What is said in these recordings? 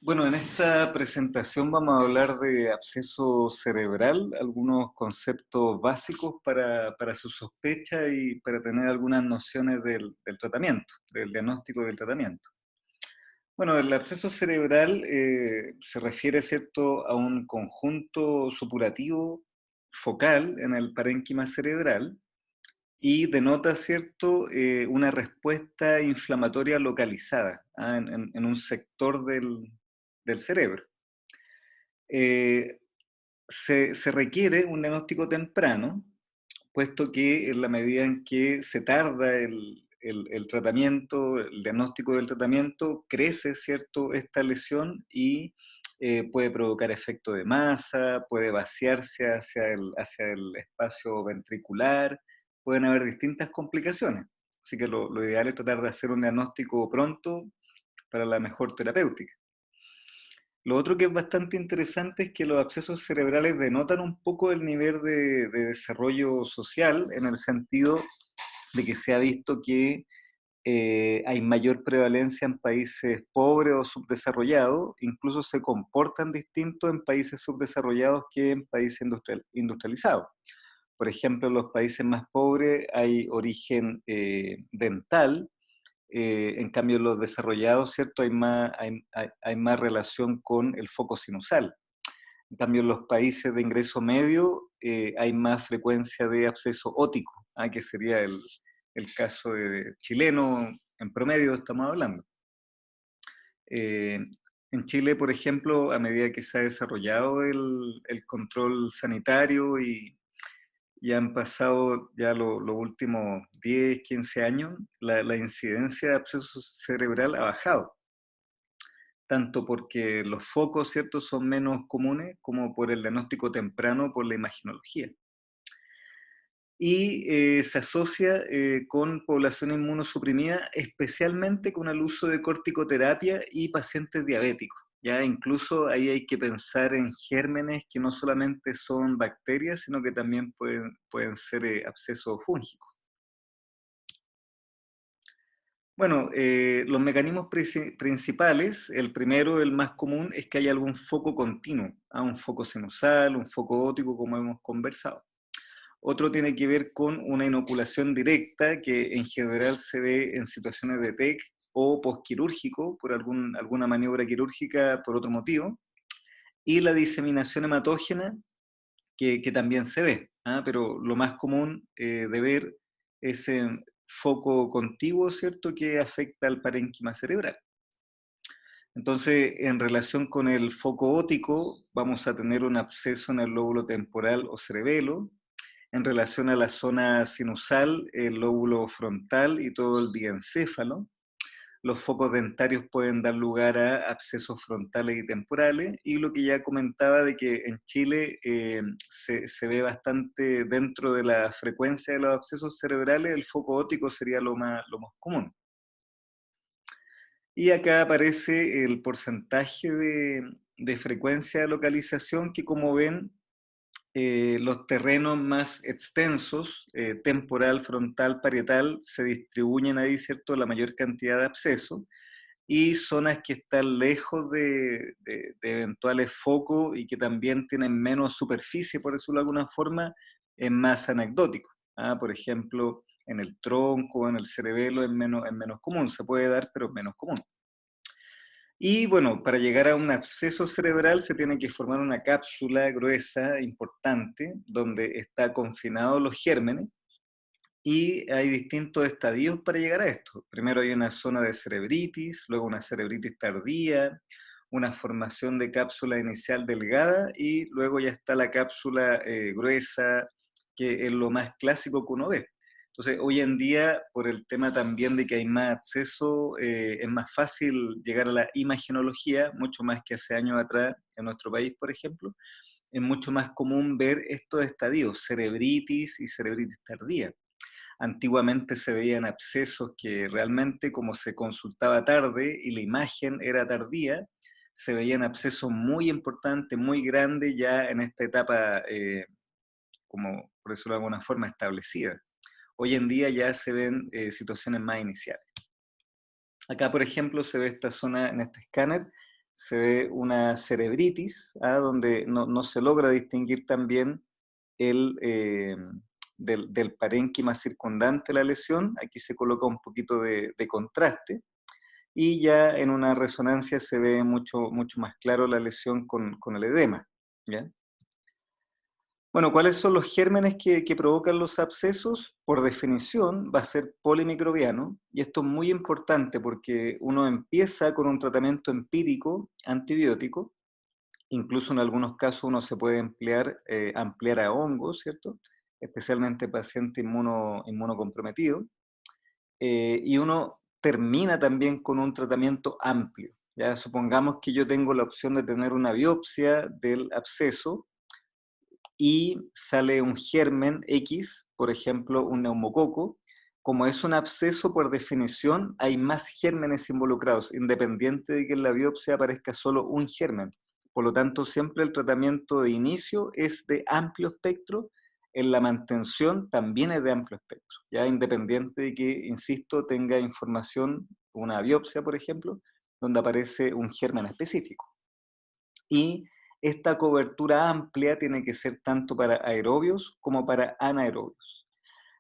Bueno, en esta presentación vamos a hablar de absceso cerebral, algunos conceptos básicos para su sospecha y para tener algunas nociones del tratamiento, del diagnóstico y del tratamiento. Bueno, el absceso cerebral se refiere, ¿cierto?, a un conjunto supurativo focal en el parénquima cerebral y denota, ¿cierto?, una respuesta inflamatoria localizada, en un sector del cerebro. Eh, se requiere un diagnóstico temprano, puesto que en la medida en que se tarda el tratamiento, el diagnóstico del tratamiento, crece, ¿cierto?, esta lesión y puede provocar efecto de masa, puede vaciarse hacia el espacio ventricular, pueden haber distintas complicaciones. Así que lo ideal es tratar de hacer un diagnóstico pronto para la mejor terapéutica. Lo otro que es bastante interesante es que los abscesos cerebrales denotan un poco el nivel de desarrollo social, en el sentido de que se ha visto que hay mayor prevalencia en países pobres o subdesarrollados, incluso se comportan distintos en países subdesarrollados que en países industrializados. Por ejemplo, en los países más pobres hay origen dental, en cambio, en los desarrollados, ¿cierto? Hay más relación con el foco sinusal. En cambio, en los países de ingreso medio hay más frecuencia de absceso óptico, que sería el caso de chileno en promedio estamos hablando. Eh, en Chile, por ejemplo, a medida que se ha desarrollado el control sanitario y han pasado ya los últimos 10, 15 años, la incidencia de absceso cerebral ha bajado, tanto porque los focos, ¿cierto?, son menos comunes, como por el diagnóstico temprano, por la imagenología. Y se asocia con población inmunosuprimida, especialmente con el uso de corticoterapia y pacientes diabéticos. Ya incluso ahí hay que pensar en gérmenes que no solamente son bacterias, sino que también pueden ser abscesos fúngicos. Bueno, los mecanismos principales, el primero, el más común, es que haya algún foco continuo, un foco sinusal, un foco óptico, como hemos conversado. Otro tiene que ver con una inoculación directa, que en general se ve en situaciones de TEC o posquirúrgico, por alguna maniobra quirúrgica por otro motivo. Y la diseminación hematógena, que también se ve, pero lo más común de ver es en foco contiguo, ¿cierto?, que afecta al parénquima cerebral. Entonces, en relación con el foco óptico, vamos a tener un absceso en el lóbulo temporal o cerebelo. En relación a la zona sinusal, el lóbulo frontal y todo el diencéfalo. Los focos dentarios pueden dar lugar a abscesos frontales y temporales, y lo que ya comentaba de que en Chile se ve bastante dentro de la frecuencia de los abscesos cerebrales, el foco óptico sería lo más común. Y acá aparece el porcentaje de frecuencia de localización, que como ven, los terrenos más extensos, temporal, frontal, parietal, se distribuyen ahí, ¿cierto?, la mayor cantidad de abscesos, y zonas que están lejos de eventuales focos y que también tienen menos superficie, por decirlo de alguna forma, es más anecdótico. Por ejemplo, en el tronco, en el cerebelo es menos común, se puede dar, pero es menos común. Y bueno, para llegar a un absceso cerebral se tiene que formar una cápsula gruesa, importante, donde está confinados los gérmenes, y hay distintos estadios para llegar a esto. Primero hay una zona de cerebritis, luego una cerebritis tardía, una formación de cápsula inicial delgada, y luego ya está la cápsula gruesa, que es lo más clásico que uno ve. Entonces, hoy en día, por el tema también de que hay más acceso, es más fácil llegar a la imagenología, mucho más que hace años atrás en nuestro país, por ejemplo. Es mucho más común ver estos estadios, cerebritis y cerebritis tardía. Antiguamente se veían abscesos que realmente, como se consultaba tarde y la imagen era tardía, se veían abscesos muy importantes, muy grandes ya en esta etapa, como por decirlo de alguna forma, establecida. Hoy en día ya se ven situaciones más iniciales. Acá, por ejemplo, se ve esta zona en este escáner, se ve una cerebritis, donde no se logra distinguir también el, del parénquima circundante a la lesión. Aquí se coloca un poquito de contraste, y ya en una resonancia se ve mucho más claro la lesión con el edema, ¿ya? Bueno, ¿cuáles son los gérmenes que provocan los abscesos? Por definición, va a ser polimicrobiano, y esto es muy importante porque uno empieza con un tratamiento empírico antibiótico, incluso en algunos casos uno se puede ampliar a hongos, ¿cierto? Especialmente paciente inmunocomprometido, y uno termina también con un tratamiento amplio. Ya supongamos que yo tengo la opción de tener una biopsia del absceso y sale un germen X, por ejemplo, un neumococo. Como es un absceso, por definición, hay más gérmenes involucrados, independiente de que en la biopsia aparezca solo un germen. Por lo tanto, siempre el tratamiento de inicio es de amplio espectro, en la mantención también es de amplio espectro, ya independiente de que, insisto, tenga información, una biopsia, por ejemplo, donde aparece un germen específico. Y esta cobertura amplia tiene que ser tanto para aerobios como para anaerobios.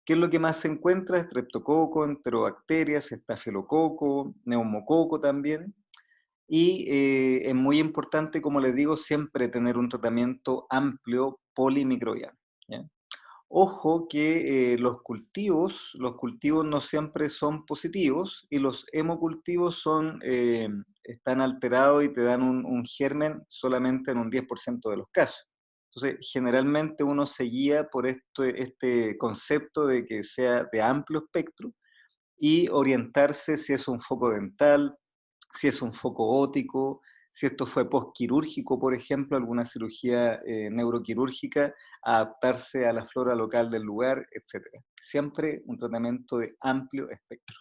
¿Qué es lo que más se encuentra? Streptococo, enterobacterias, estafilococo, neumococo también. Y es muy importante, como les digo, siempre tener un tratamiento amplio polimicrobiano, ¿ya? Ojo que los cultivos no siempre son positivos, y los hemocultivos están alterados y te dan un germen solamente en un 10% de los casos. Entonces, generalmente uno se guía por este concepto de que sea de amplio espectro, y orientarse si es un foco dental, si es un foco óptico, si esto fue postquirúrgico, por ejemplo, alguna cirugía neuroquirúrgica, adaptarse a la flora local del lugar, etcétera. Siempre un tratamiento de amplio espectro.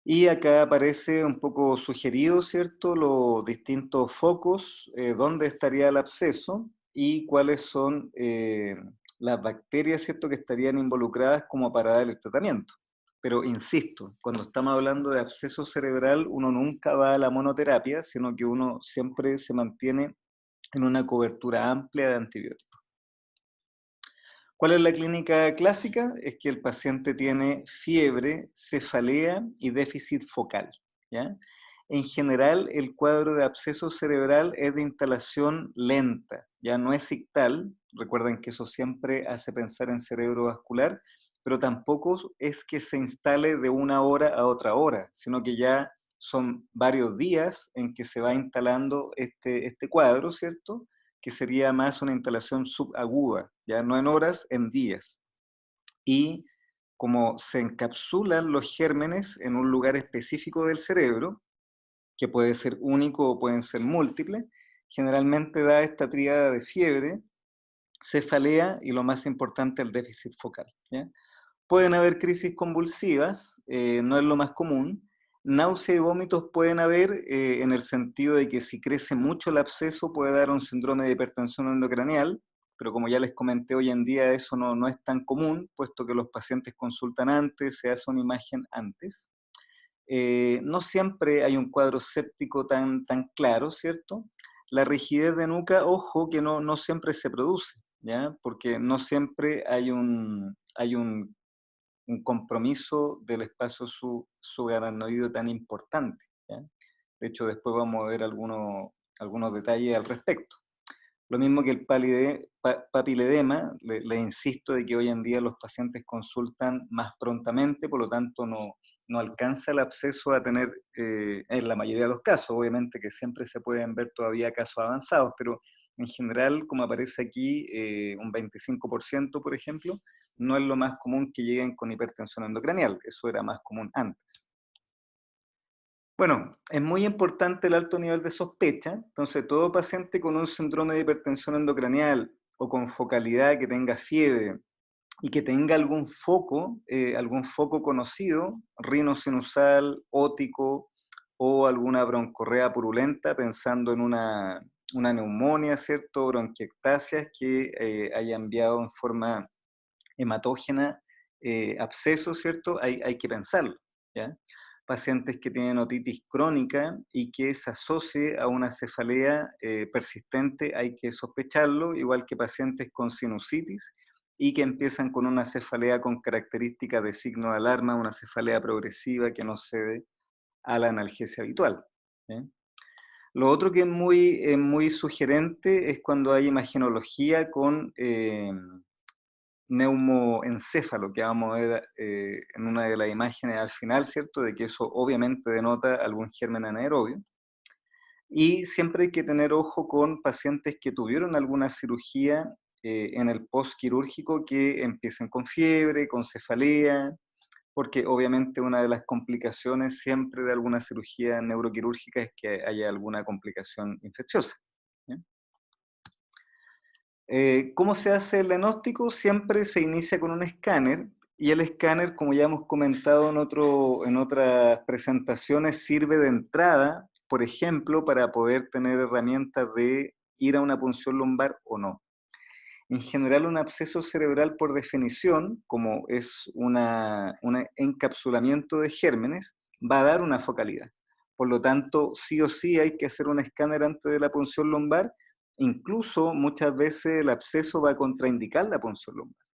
Y acá aparece un poco sugerido, ¿cierto?, los distintos focos, dónde estaría el absceso y cuáles son las bacterias, ¿cierto?, que estarían involucradas como para dar el tratamiento. Pero insisto, cuando estamos hablando de absceso cerebral, uno nunca va a la monoterapia, sino que uno siempre se mantiene en una cobertura amplia de antibióticos. ¿Cuál es la clínica clásica? Es que el paciente tiene fiebre, cefalea y déficit focal, ¿ya? En general, el cuadro de absceso cerebral es de instalación lenta, ya no es ictal. Recuerden que eso siempre hace pensar en cerebro vascular, pero tampoco es que se instale de una hora a otra hora, sino que ya son varios días en que se va instalando este cuadro, ¿cierto?, que sería más una instalación subaguda, ya no en horas, en días. Y como se encapsulan los gérmenes en un lugar específico del cerebro, que puede ser único o pueden ser múltiples, generalmente da esta tríada de fiebre, cefalea y, lo más importante, el déficit focal, ¿ya? Pueden haber crisis convulsivas, no es lo más común. Náusea y vómitos pueden haber, en el sentido de que si crece mucho el absceso puede dar un síndrome de hipertensión endocranial, pero como ya les comenté, hoy en día eso no es tan común, puesto que los pacientes consultan antes, se hace una imagen antes. No siempre hay un cuadro séptico tan claro, ¿cierto? La rigidez de nuca, ojo, que no siempre se produce, ¿ya? Porque no siempre hay un compromiso del espacio subaracnoideo tan importante, ¿ya? De hecho, después vamos a ver algunos detalles al respecto. Lo mismo que el papiledema, le insisto de que hoy en día los pacientes consultan más prontamente, por lo tanto no alcanza el absceso a tener, en la mayoría de los casos, obviamente que siempre se pueden ver todavía casos avanzados, pero en general, como aparece aquí, un 25%, por ejemplo, no es lo más común que lleguen con hipertensión endocranial, eso era más común antes. Bueno, es muy importante el alto nivel de sospecha. Entonces todo paciente con un síndrome de hipertensión endocranial o con focalidad, que tenga fiebre y que tenga algún foco conocido, rinosinusal, ótico o alguna broncorrea purulenta, pensando en una neumonía, ¿cierto? Bronquiectasias que haya enviado en forma hematógena absceso, ¿cierto? Hay que pensarlo, ¿ya? pacientes que tienen otitis crónica y que se asocie a una cefalea persistente, hay que sospecharlo, igual que pacientes con sinusitis y que empiezan con una cefalea con características de signo de alarma, una cefalea progresiva que no cede a la analgesia habitual. ¿Eh? Lo otro que es muy sugerente es cuando hay imagenología con neumoencéfalo, que vamos a ver en una de las imágenes al final, ¿cierto? De que eso obviamente denota algún germen anaerobio. Y siempre hay que tener ojo con pacientes que tuvieron alguna cirugía en el postquirúrgico que empiecen con fiebre, con cefalea, porque obviamente una de las complicaciones siempre de alguna cirugía neuroquirúrgica es que haya alguna complicación infecciosa. ¿Ya? ¿Cómo se hace el diagnóstico? Siempre se inicia con un escáner y el escáner, como ya hemos comentado en otras presentaciones, sirve de entrada, por ejemplo, para poder tener herramientas de ir a una punción lumbar o no. En general, un absceso cerebral, por definición, como es un encapsulamiento de gérmenes, va a dar una focalidad. Por lo tanto, sí o sí hay que hacer un escáner antes de la punción lumbar. Incluso muchas veces el absceso va a contraindicar la punción lumbar.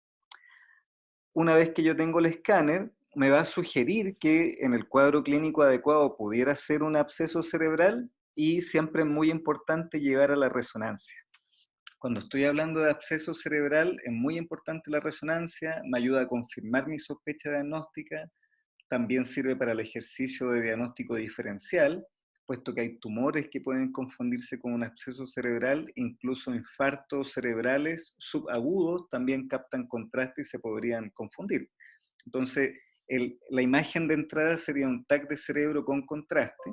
Una vez que yo tengo el escáner, me va a sugerir que en el cuadro clínico adecuado pudiera ser un absceso cerebral y siempre es muy importante llegar a la resonancia. Cuando estoy hablando de absceso cerebral, es muy importante la resonancia, me ayuda a confirmar mi sospecha diagnóstica, también sirve para el ejercicio de diagnóstico diferencial, puesto que hay tumores que pueden confundirse con un absceso cerebral, incluso infartos cerebrales subagudos también captan contraste y se podrían confundir. Entonces, la imagen de entrada sería un TAC de cerebro con contraste,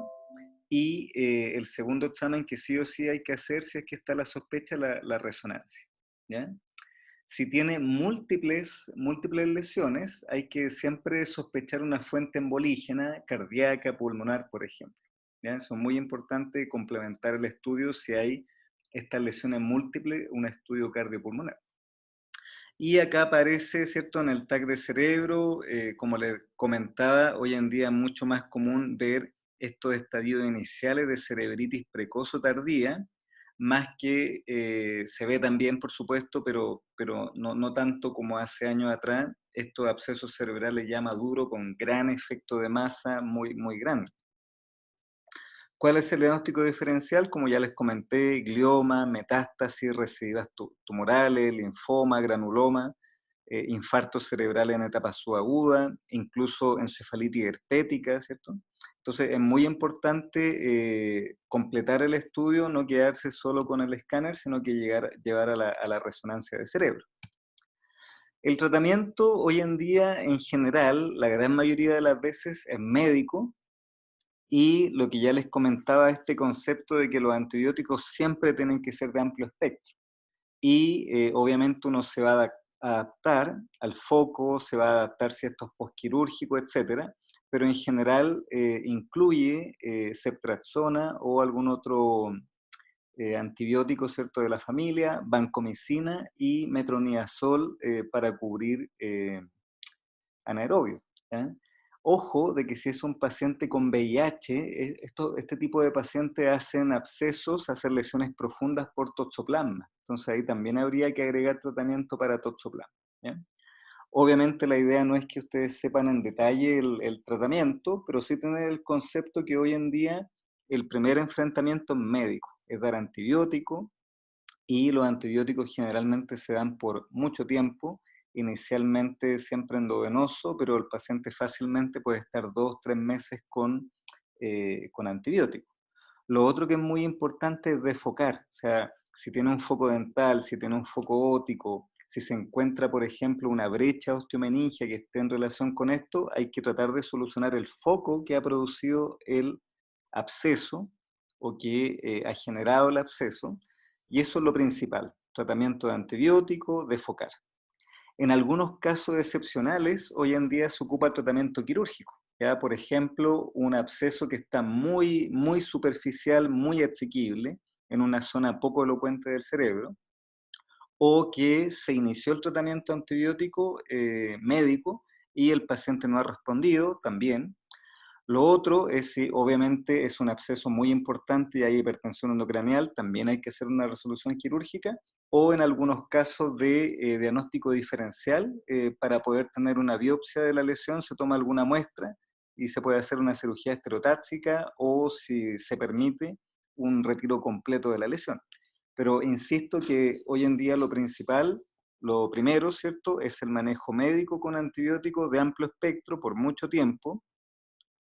y el segundo examen que sí o sí hay que hacer, si es que está la sospecha, la resonancia. ¿Ya? Si tiene múltiples lesiones, hay que siempre sospechar una fuente embolígena, cardíaca, pulmonar, por ejemplo. ¿Ya? Eso es muy importante, complementar el estudio si hay estas lesiones múltiples, un estudio cardiopulmonar. Y acá aparece, ¿cierto?, en el TAC de cerebro, como les comentaba, hoy en día es mucho más común ver estos estadios iniciales de cerebritis precoz o tardía, más que se ve también, por supuesto, pero no tanto como hace años atrás, estos abscesos cerebrales ya maduros con gran efecto de masa muy grande. ¿Cuál es el diagnóstico diferencial? Como ya les comenté, glioma, metástasis, recidivas tumorales, linfoma, granuloma, infartos cerebrales en etapa subaguda, incluso encefalitis herpética, ¿cierto? Entonces es muy importante completar el estudio, no quedarse solo con el escáner, sino que llevar a la resonancia de cerebro. El tratamiento hoy en día, en general, la gran mayoría de las veces es médico, y lo que ya les comentaba, este concepto de que los antibióticos siempre tienen que ser de amplio espectro. Y obviamente uno se va a adaptar al foco, se va a adaptar si esto es posquirúrgico, etcétera, pero en general incluye ceftriaxona o algún otro antibiótico, ¿cierto?, de la familia, vancomicina y metronidazol para cubrir anaerobio. ¿Ya? Ojo de que si es un paciente con VIH, este tipo de pacientes hacen abscesos, hacen lesiones profundas por toxoplasma. Entonces ahí también habría que agregar tratamiento para toxoplasma. ¿Ya? Obviamente la idea no es que ustedes sepan en detalle el tratamiento, pero sí tener el concepto que hoy en día el primer enfrentamiento es médico, es dar antibiótico, y los antibióticos generalmente se dan por mucho tiempo, inicialmente siempre endovenoso, pero el paciente fácilmente puede estar 2 o 3 meses con antibióticos. Lo otro que es muy importante es defocar, o sea, si tiene un foco dental, si tiene un foco óptico, si se encuentra, por ejemplo, una brecha osteomeningia que esté en relación con esto, hay que tratar de solucionar el foco que ha producido el absceso o que ha generado el absceso, y eso es lo principal, tratamiento de antibiótico, defocar. En algunos casos excepcionales, hoy en día se ocupa tratamiento quirúrgico. ¿Ya? Por ejemplo, un absceso que está muy superficial, muy asequible, en una zona poco elocuente del cerebro, o que se inició el tratamiento antibiótico médico y el paciente no ha respondido también, Lo otro es si obviamente es un absceso muy importante y hay hipertensión endocraneal, también hay que hacer una resolución quirúrgica, o en algunos casos de diagnóstico diferencial, para poder tener una biopsia de la lesión, se toma alguna muestra y se puede hacer una cirugía esterotáxica o, si se permite, un retiro completo de la lesión. Pero insisto que hoy en día lo principal, lo primero, ¿cierto?, es el manejo médico con antibióticos de amplio espectro por mucho tiempo,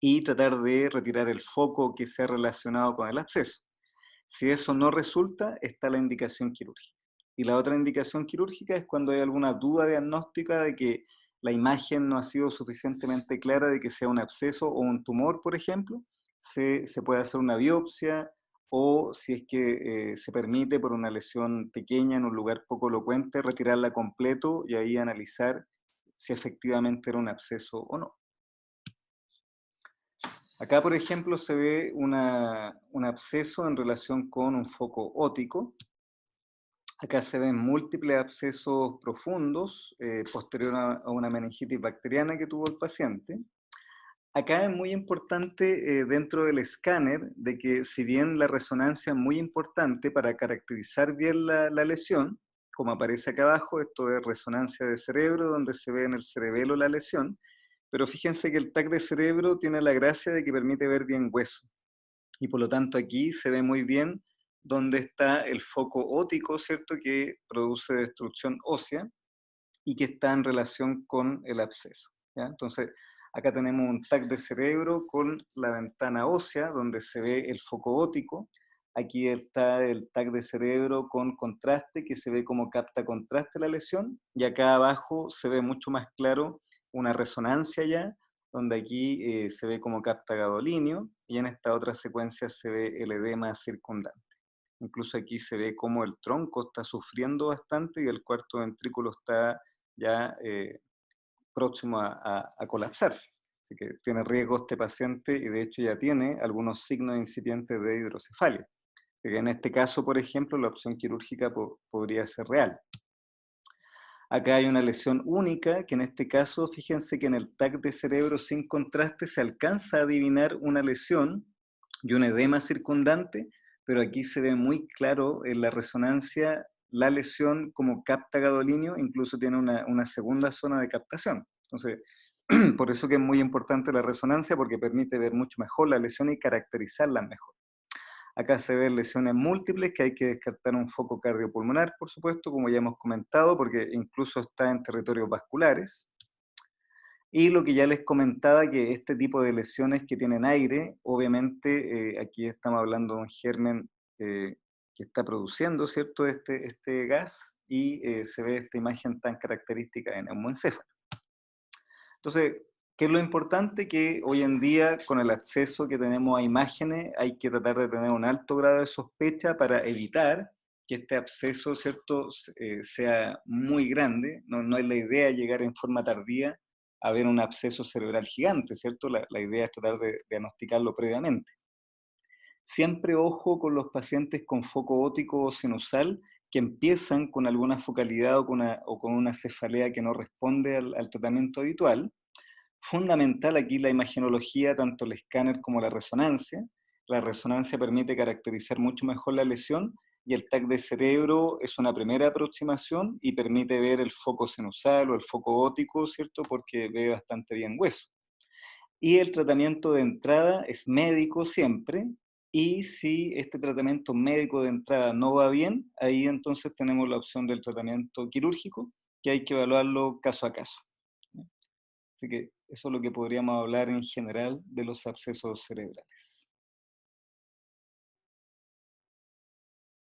y tratar de retirar el foco que sea relacionado con el absceso. Si eso no resulta, está la indicación quirúrgica. Y la otra indicación quirúrgica es cuando hay alguna duda diagnóstica de que la imagen no ha sido suficientemente clara de que sea un absceso o un tumor, por ejemplo, se puede hacer una biopsia, o si es que se permite por una lesión pequeña en un lugar poco elocuente, retirarla completo y ahí analizar si efectivamente era un absceso o no. Acá, por ejemplo, se ve un absceso en relación con un foco óptico. Acá se ven múltiples abscesos profundos, posterior a una meningitis bacteriana que tuvo el paciente. Acá es muy importante, dentro del escáner, de que si bien la resonancia es muy importante para caracterizar bien la lesión, como aparece acá abajo, esto es resonancia de cerebro, donde se ve en el cerebelo la lesión, pero fíjense que el TAC de cerebro tiene la gracia de que permite ver bien hueso, y por lo tanto aquí se ve muy bien dónde está el foco óptico, ¿cierto?, que produce destrucción ósea y que está en relación con el absceso, ¿ya? Entonces, acá tenemos un TAC de cerebro con la ventana ósea, donde se ve el foco óptico. Aquí está el TAC de cerebro con contraste, que se ve como capta contraste la lesión, y acá abajo se ve mucho más claro una resonancia ya, donde aquí se ve como capta gadolinio, y en esta otra secuencia se ve el edema circundante. Incluso aquí se ve como el tronco está sufriendo bastante y el cuarto ventrículo está ya próximo a colapsarse. Así que tiene riesgo este paciente, y de hecho ya tiene algunos signos incipientes de hidrocefalia. Así que en este caso, por ejemplo, la opción quirúrgica podría ser real. Acá hay una lesión única, que en este caso, fíjense que en el TAC de cerebro sin contraste se alcanza a adivinar una lesión y un edema circundante, pero aquí se ve muy claro en la resonancia la lesión como capta gadolinio, incluso tiene una segunda zona de captación. Entonces, por eso que es muy importante la resonancia, porque permite ver mucho mejor la lesión y caracterizarla mejor. Acá se ven lesiones múltiples, que hay que descartar un foco cardiopulmonar, por supuesto, como ya hemos comentado, porque incluso está en territorios vasculares. Y lo que ya les comentaba, que este tipo de lesiones que tienen aire, obviamente aquí estamos hablando de un germen que está produciendo, ¿cierto?, este gas, y se ve esta imagen tan característica de neumoencéfalo. Entonces, ¿qué es lo importante? Que hoy en día, con el acceso que tenemos a imágenes, hay que tratar de tener un alto grado de sospecha para evitar que este absceso, ¿cierto?, sea muy grande. No es la idea llegar en forma tardía a ver un absceso cerebral gigante, ¿cierto? La idea es tratar de diagnosticarlo previamente. Siempre ojo con los pacientes con foco óptico o sinusal que empiezan con alguna focalidad o con una cefalea que no responde al tratamiento habitual. Fundamental aquí la imagenología, tanto el escáner como la resonancia. La resonancia permite caracterizar mucho mejor la lesión, y el TAC de cerebro es una primera aproximación y permite ver el foco sinusal o el foco óptico, ¿cierto?, porque ve bastante bien hueso. Y el tratamiento de entrada es médico siempre, y si este tratamiento médico de entrada no va bien, ahí entonces tenemos la opción del tratamiento quirúrgico, que hay que evaluarlo caso a caso. Así que eso es lo que podríamos hablar en general de los abscesos cerebrales.